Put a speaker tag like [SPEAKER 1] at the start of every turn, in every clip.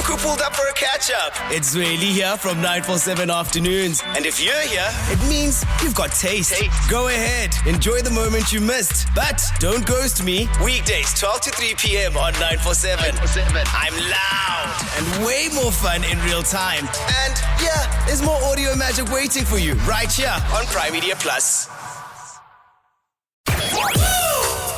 [SPEAKER 1] Who pulled up for a catch-up? It's really here from 947 Afternoons. And if you're here, it means you've got taste. Go ahead, enjoy the moment you missed. But don't ghost me. Weekdays, 12 to 3 p.m. on 947. I'm loud and way more fun in real time. And yeah, there's more audio magic waiting for you right here on Prime Media Plus.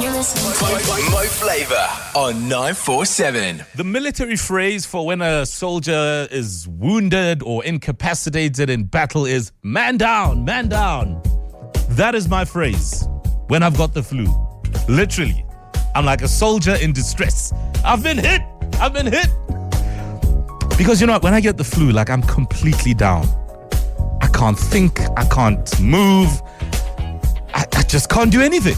[SPEAKER 2] You're listening to
[SPEAKER 1] Mo Flava on 947.
[SPEAKER 3] The military phrase for when a soldier is wounded or incapacitated in battle is man down, man down. That is my phrase when I've got the flu. Literally, I'm like a soldier in distress. I've been hit. Because you know what, when I get the flu, like I'm completely down. I can't think, I can't move. I just can't do anything.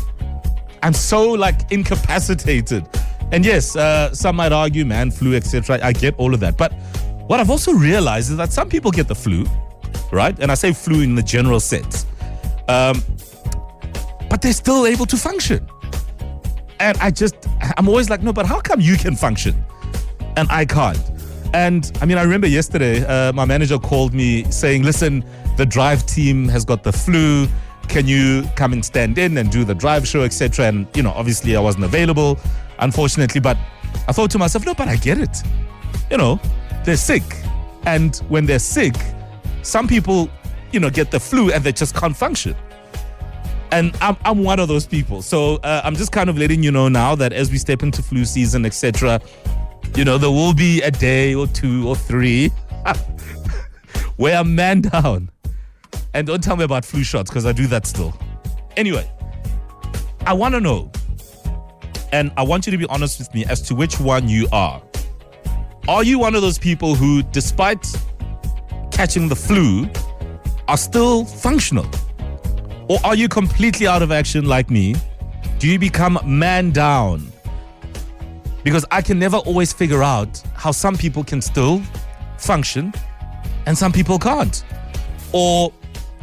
[SPEAKER 3] I'm so like incapacitated. And yes, some might argue, man, flu, etc. I get all of that. But what I've also realized is that some people get the flu, right? And I say flu in the general sense. But they're still able to function. And I'm always like, no, but how come you can function and I can't? And I mean, I remember yesterday, my manager called me saying, listen, the drive team has got the flu. Can you come and stand in and do the drive show, etc.? And, you know, obviously I wasn't available, unfortunately. But I thought to myself, no, but I get it. You know, they're sick. And when they're sick, some people, you know, get the flu and they just can't function. And I'm one of those people. So I'm just kind of letting you know now that as we step into flu season, etc., you know, there will be a day or two or three where I'm man down. And don't tell me about flu shots because I do that still. Anyway, I want to know, and I want you to be honest with me as to which one you are. Are you one of those people who, despite catching the flu, are still functional? Or are you completely out of action like me? Do you become man down? Because I can never always figure out how some people can still function and some people can't. Or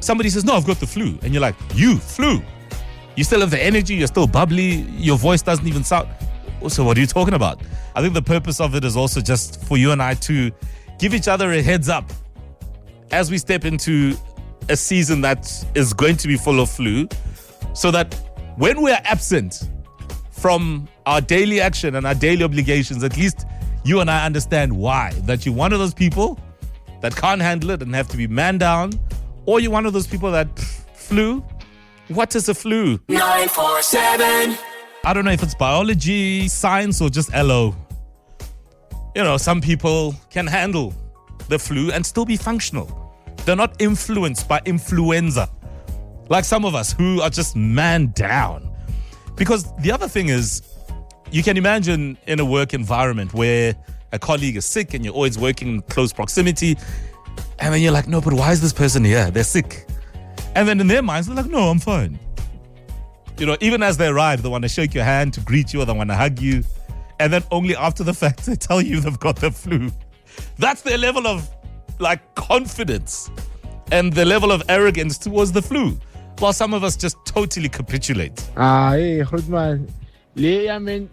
[SPEAKER 3] somebody says, no, I've got the flu. And you're like, you, flu? You still have the energy, you're still bubbly, your voice doesn't even sound. So what are you talking about? I think the purpose of it is also just for you and I to give each other a heads up as we step into a season that is going to be full of flu, so that when we're absent from our daily action and our daily obligations, at least you and I understand why. That you're one of those people that can't handle it and have to be man down, or you're one of those people that, flu? What is a flu?
[SPEAKER 1] 947.
[SPEAKER 3] I don't know if it's biology, science, or just LO. You know, some people can handle the flu and still be functional. They're not influenced by influenza, like some of us who are just man down. Because the other thing is, you can imagine in a work environment where a colleague is sick and you're always working in close proximity, and then you're like, no, but why is this person here? They're sick. And then in their minds, they're like, no, I'm fine. You know, even as they arrive, they want to shake your hand to greet you, or they want to hug you. And then only after the fact, they tell you they've got the flu. That's their level of, like, confidence and the level of arrogance towards the flu. While some of us just totally capitulate.
[SPEAKER 4] Hey, good man.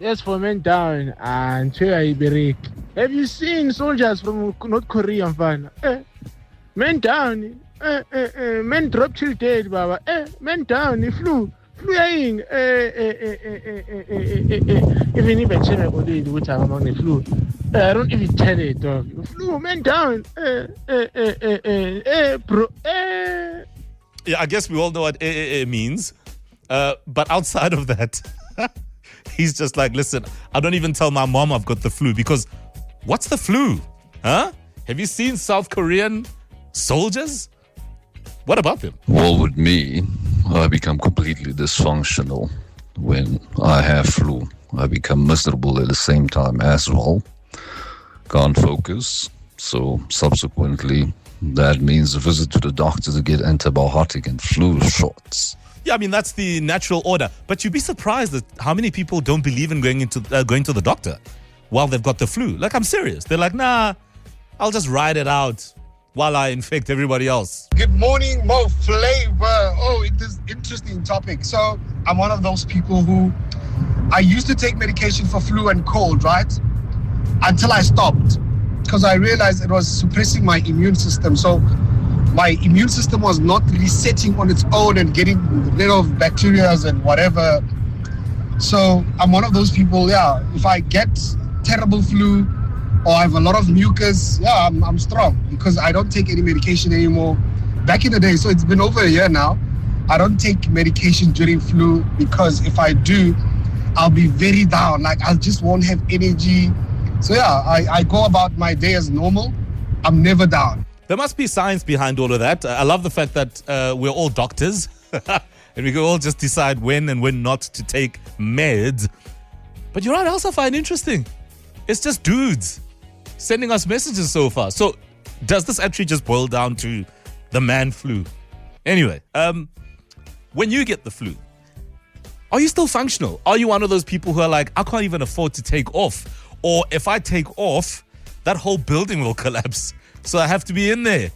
[SPEAKER 4] As for men down and have you seen soldiers from North Korea? Men down, men drop till dead, Baba. Men down, the flu. Flying, even if I tell me what I'm on the flu, I don't even tell it, dog. Flu, man down, bro,
[SPEAKER 3] Yeah, I guess we all know what means. But outside of that, he's just like, listen, I don't even tell my mom I've got the flu, because what's the flu? Huh? Have you seen South Korean soldiers? What about them?
[SPEAKER 5] Well, with me, I become completely dysfunctional when I have flu. I become miserable at the same time as well. Can't focus. So subsequently, that means a visit to the doctor to get antibiotic and flu shots.
[SPEAKER 3] Yeah, I mean, that's the natural order. But you'd be surprised at how many people don't believe in going to the doctor while they've got the flu. Like, I'm serious. They're like, nah, I'll just ride it out while I infect everybody else.
[SPEAKER 6] Good morning, Mo Flava. Oh, it is interesting topic. So I'm one of those people who, I used to take medication for flu and cold, right? Until I stopped. because I realized it was suppressing my immune system. So my immune system was not resetting on its own and getting rid of bacteria and whatever. So I'm one of those people, if I get terrible flu or I have a lot of mucus, I'm strong because I don't take any medication anymore. Back in the day, so it's been over a year now, I don't take medication during flu because if I do, I'll be very down. Like I just won't have energy. So I go about my day as normal. I'm never down.
[SPEAKER 3] There must be science behind all of that. I love the fact that we're all doctors and we can all just decide when and when not to take meds. But you know what else I find interesting? It's just dudes sending us messages so far. So does this actually just boil down to the man flu? Anyway, when you get the flu, are you still functional? Are you one of those people who are like, I can't even afford to take off? Or if I take off, that whole building will collapse. So I have to be in there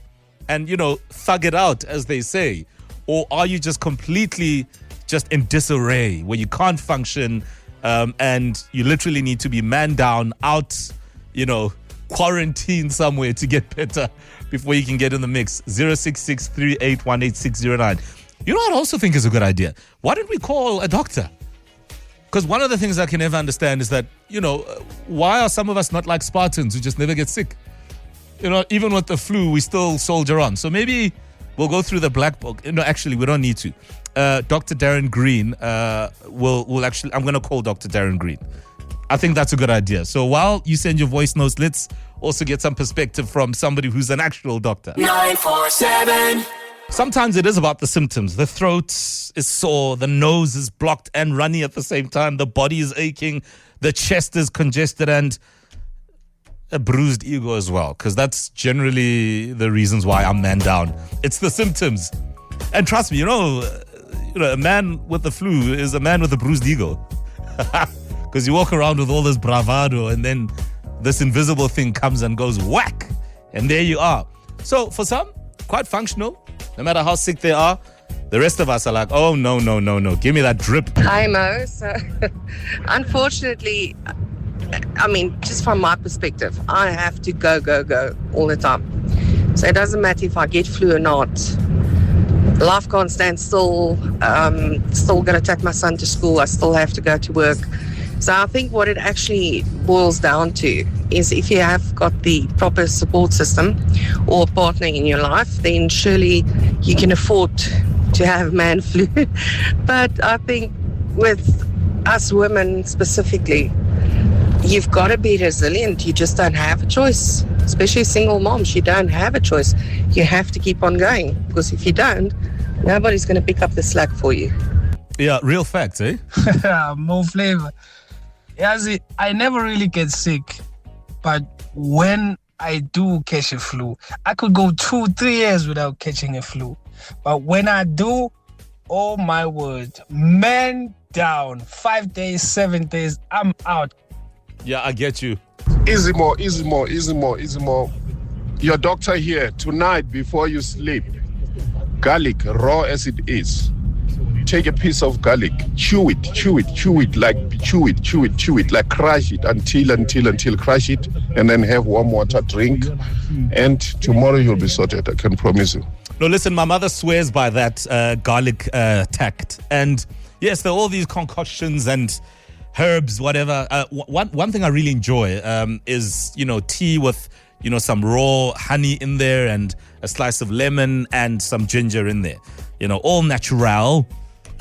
[SPEAKER 3] and, thug it out, as they say. Or are you just completely just in disarray where you can't function and you literally need to be man down, out, quarantined somewhere to get better before you can get in the mix? 0663818609. You know what I also think is a good idea? Why don't we call a doctor? Because one of the things I can never understand is that, why are some of us not like Spartans who just never get sick? Even with the flu, we still soldier on. So maybe we'll go through the black book. No, actually, we don't need to. Dr. Darren Green will actually, I'm going to call Dr. Darren Green. I think that's a good idea. So while you send your voice notes, let's also get some perspective from somebody who's an actual doctor.
[SPEAKER 2] 947.
[SPEAKER 3] Sometimes it is about the symptoms. The throat is sore, the nose is blocked and runny at the same time, the body is aching, the chest is congested, and a bruised ego as well, because that's generally the reasons why I'm man down. It's the symptoms. And trust me, a man with the flu is a man with a bruised ego. Because you walk around with all this bravado and then this invisible thing comes and goes whack. And there you are. So for some, quite functional. No matter how sick they are, the rest of us are like, oh, no. Give me that drip.
[SPEAKER 7] Hi, Mo. So, unfortunately, just from my perspective, I have to go all the time. So it doesn't matter if I get flu or not. Life can't stand still. Still going to take my son to school. I still have to go to work. So I think what it actually boils down to is if you have got the proper support system or partner in your life, then surely you can afford to have man flu. But I think with us women specifically, you've got to be resilient. You just don't have a choice. Especially single moms, you don't have a choice. You have to keep on going, because if you don't, nobody's going to pick up the slack for you.
[SPEAKER 3] Yeah, real facts, eh?
[SPEAKER 8] Mo Flava. Yeah, see, I never really get sick, but when I do catch a flu, I could go 2-3 years without catching a flu. But when I do, oh my word, man down, 5 days, 7 days, I'm out.
[SPEAKER 3] Yeah, I get you.
[SPEAKER 6] Easy more. Your doctor here, tonight before you sleep, garlic, raw as it is. Take a piece of garlic, chew it, like crush it until crush it, and then have warm water, drink, and tomorrow you'll be sorted, I can promise you.
[SPEAKER 3] No, listen, my mother swears by that garlic tact. And yes, there are all these concoctions and herbs, whatever. One thing I really enjoy is, tea with, some raw honey in there and a slice of lemon and some ginger in there. All natural.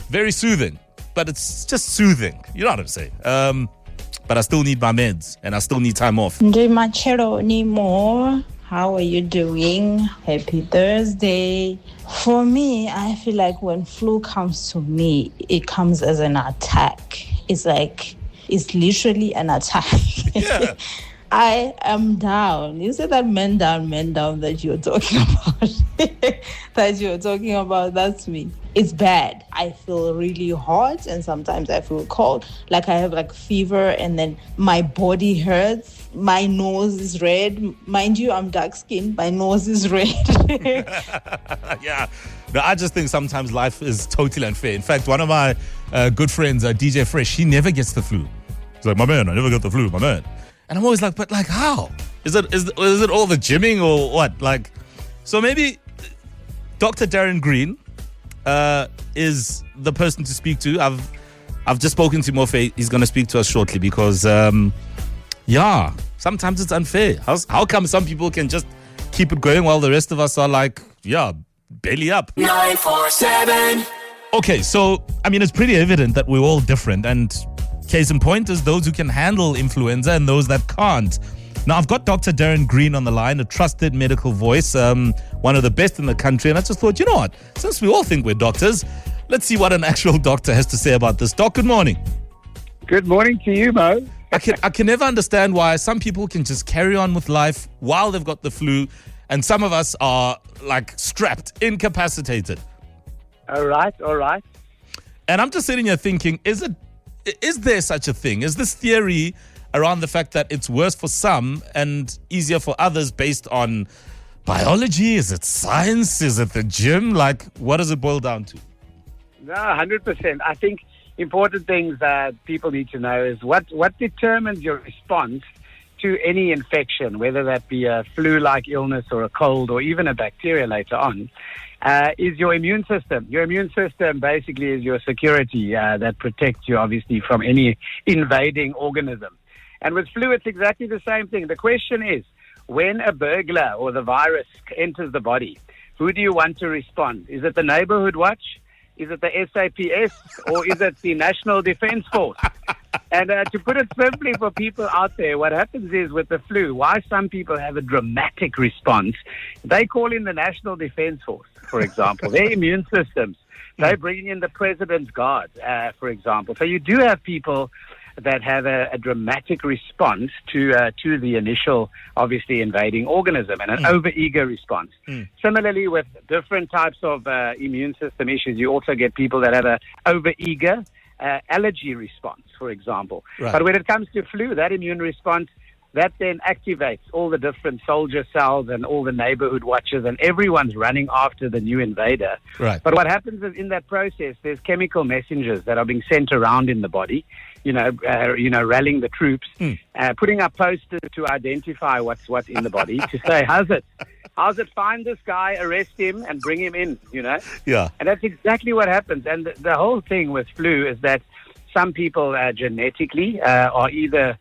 [SPEAKER 3] Very soothing, but it's just soothing. You know what I'm saying? But I still need my meds and I still need time off.
[SPEAKER 9] Machero anymore. How are you doing? Happy Thursday. For me, I feel like when flu comes to me, it comes as an attack. It's literally an attack.
[SPEAKER 3] Yeah.
[SPEAKER 9] I am down. You said that men down that you're talking about. That's me. It's bad. I feel really hot and sometimes I feel cold. Like I have fever and then my body hurts. My nose is red. Mind you, I'm dark skinned. My nose is red.
[SPEAKER 3] Yeah. No, I just think sometimes life is totally unfair. In fact, one of my good friends, DJ Fresh, he never gets the flu. He's like, my man, I never get the flu, my man. And I'm always like, but how? Is it all the gymming or what? Like, so maybe Dr. Darren Green is the person to speak to. I've just spoken to Mo Flava. He's going to speak to us shortly because, sometimes it's unfair. How come some people can just keep it going while the rest of us are like, belly up?
[SPEAKER 2] 947.
[SPEAKER 3] Okay, so, I mean, it's pretty evident that we're all different. And case in point is those who can handle influenza and those that can't. Now, I've got Dr. Darren Green on the line, a trusted medical voice, one of the best in the country. And I just thought, you know what? Since we all think we're doctors, let's see what an actual doctor has to say about this. Doc, good morning.
[SPEAKER 10] Good morning to you, Mo.
[SPEAKER 3] I can never understand why some people can just carry on with life while they've got the flu, and some of us are like strapped, incapacitated.
[SPEAKER 10] All right.
[SPEAKER 3] And I'm just sitting here thinking, is there such a thing? Is this theory around the fact that it's worse for some and easier for others based on biology? Is it science? Is it the gym? Like, what does it boil down to?
[SPEAKER 10] No, 100%. I think important things that people need to know is what determines your response to any infection, whether that be a flu-like illness or a cold or even a bacteria later on, is your immune system. Your immune system basically is your security that protects you, obviously, from any invading organism. And with flu, it's exactly the same thing. The question is, when a burglar or the virus enters the body, who do you want to respond? Is it the neighborhood watch? Is it the SAPS? Or is it the National Defense Force? And to put it simply for people out there, what happens is with the flu, why some people have a dramatic response, they call in the National Defense Force, for example, their immune systems. They're bringing in the President's Guard, for example. So you do have people that have a dramatic response to the initial, obviously, invading organism and an over-eager response. Similarly, with different types of immune system issues, you also get people that have a over-eager allergy response, for example.
[SPEAKER 3] Right.
[SPEAKER 10] But when it comes to flu, that immune response, that then activates all the different soldier cells and all the neighborhood watchers, and everyone's running after the new invader.
[SPEAKER 3] Right.
[SPEAKER 10] But what happens is in that process, there's chemical messengers that are being sent around in the body, rallying the troops, putting up posters to identify what's in the body, to say, how's it, find this guy, arrest him, and bring him in,
[SPEAKER 3] Yeah.
[SPEAKER 10] And that's exactly what happens. And the whole thing with flu is that some people genetically are either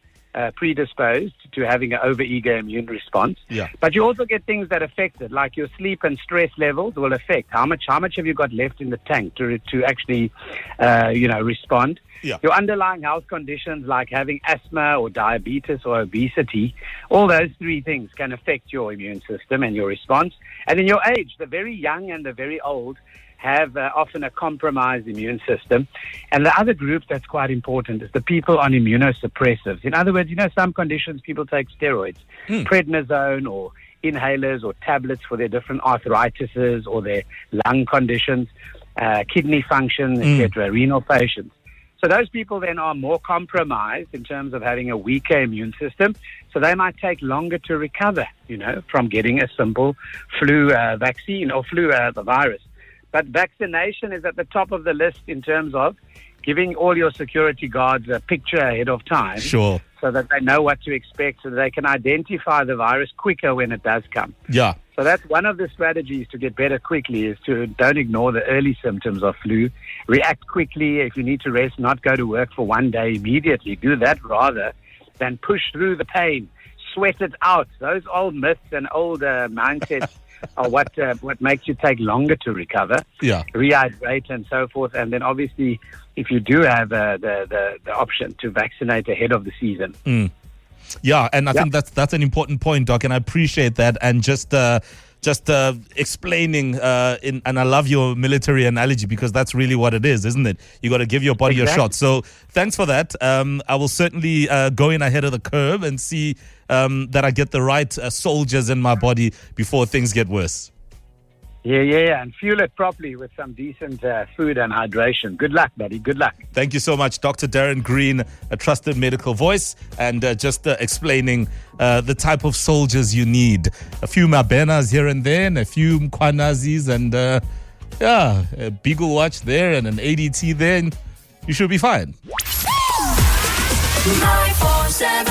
[SPEAKER 10] predisposed to having an over-eager immune response.
[SPEAKER 3] Yeah.
[SPEAKER 10] But you also get things that affect it, like your sleep and stress levels will affect how much have you got left in the tank to actually, respond.
[SPEAKER 3] Yeah.
[SPEAKER 10] Your underlying health conditions like having asthma or diabetes or obesity, all those three things can affect your immune system and your response. And in your age, the very young and the very old have often a compromised immune system. And the other group that's quite important is the people on immunosuppressives. In other words, some conditions people take steroids, prednisone or inhalers or tablets for their different arthritises or their lung conditions, kidney function, etc., renal patients. So those people then are more compromised in terms of having a weaker immune system. So they might take longer to recover, from getting a simple flu vaccine or flu the virus. But vaccination is at the top of the list in terms of giving all your security guards a picture ahead of time.
[SPEAKER 3] Sure.
[SPEAKER 10] So that they know what to expect, so that they can identify the virus quicker when it does come.
[SPEAKER 3] Yeah.
[SPEAKER 10] So that's one of the strategies to get better quickly, is to don't ignore the early symptoms of flu. React quickly. If you need to rest, not go to work for one day immediately. Do that rather than push through the pain, sweat it out. Those old myths and old mindsets are what makes you take longer to recover.
[SPEAKER 3] Yeah.
[SPEAKER 10] Rehydrate and so forth. And then obviously, if you do have the option to vaccinate ahead of the season.
[SPEAKER 3] Yeah, and I think that's an important point, Doc, and I appreciate that. And just explaining, and I love your military analogy, because that's really what it is, isn't it? You got to give your body a shot. So thanks for that. I will certainly go in ahead of the curve and see that I get the right soldiers in my body before things get worse.
[SPEAKER 10] Yeah, and fuel it properly with some decent food and hydration. Good luck, buddy. Good luck.
[SPEAKER 3] Thank you so much, Dr. Darren Green, a trusted medical voice, and just explaining the type of soldiers you need. A few Mabenas here and there, and a few Mkwanazis, and a Beagle Watch there, and an ADT there, and you should be fine.
[SPEAKER 2] 947